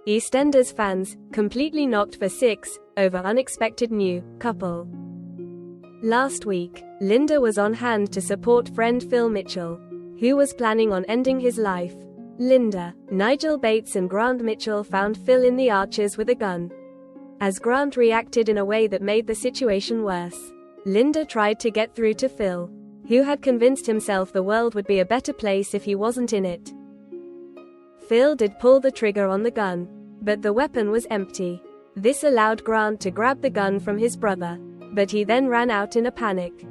EastEnders fans, completely knocked for 6, over unexpected new couple. Last week, Linda was on hand to support friend Phil Mitchell, who was planning on ending his life. Linda, Nigel Bates and Grant Mitchell found Phil in the Arches with a gun. As Grant reacted in a way that made the situation worse, Linda tried to get through to Phil, who had convinced himself the world would be a better place if he wasn't in it. Phil did pull the trigger on the gun, but the weapon was empty. This allowed Grant to grab the gun from his brother, but he then ran out in a panic.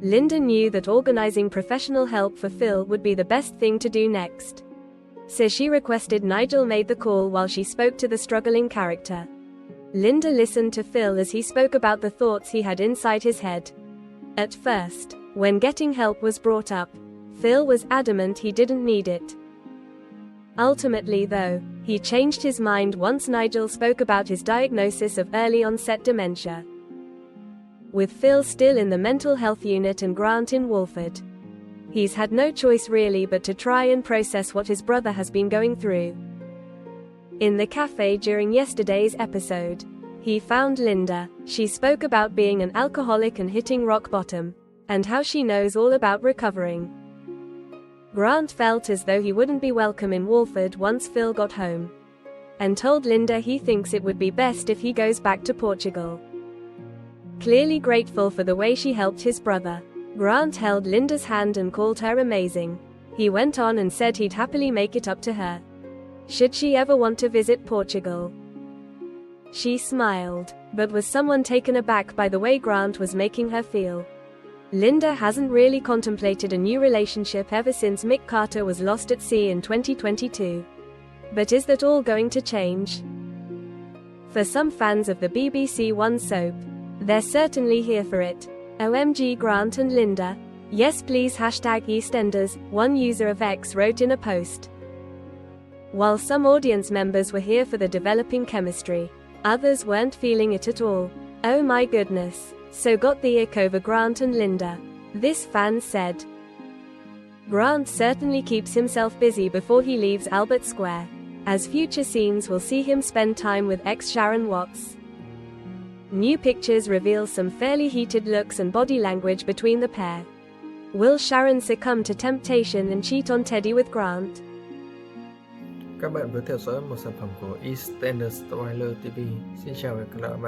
Linda knew that organizing professional help for Phil would be the best thing to do next. So she requested Nigel made the call while she spoke to the struggling character. Linda listened to Phil as he spoke about the thoughts he had inside his head. At first, when getting help was brought up, Phil was adamant he didn't need it. Ultimately though, he changed his mind once Nigel spoke about his diagnosis of early-onset dementia. With Phil still in the mental health unit and Grant in Walford, he's had no choice really but to try and process what his brother has been going through. In the cafe during yesterday's episode, he found Linda. She spoke about being an alcoholic and hitting rock bottom, and how she knows all about recovering. Grant felt as though he wouldn't be welcome in Walford once Phil got home, and told Linda he thinks it would be best if he goes back to Portugal. Clearly grateful for the way she helped his brother, Grant held Linda's hand and called her amazing. He went on and said he'd happily make it up to her, should she ever want to visit Portugal. She smiled, but was somewhat taken aback by the way Grant was making her feel. Linda hasn't really contemplated a new relationship ever since Mick Carter was lost at sea in 2022. But is that all going to change? For some fans of the BBC One soap, they're certainly here for it. OMG Grant and Linda. Yes please #EastEnders, one user of X wrote in a post. While some audience members were here for the developing chemistry, others weren't feeling it at all. Oh my goodness. So got the ick over Grant and Linda. This fan said. Grant certainly keeps himself busy before he leaves Albert Square, as future scenes will see him spend time with ex-Sharon Watts. New pictures reveal some fairly heated looks and body language between the pair. Will Sharon succumb to temptation and cheat on Teddy with Grant? Các bạn vừa theo dõi một sản phẩm của EastEnders Trailer TV. Xin chào và hẹn gặp lại.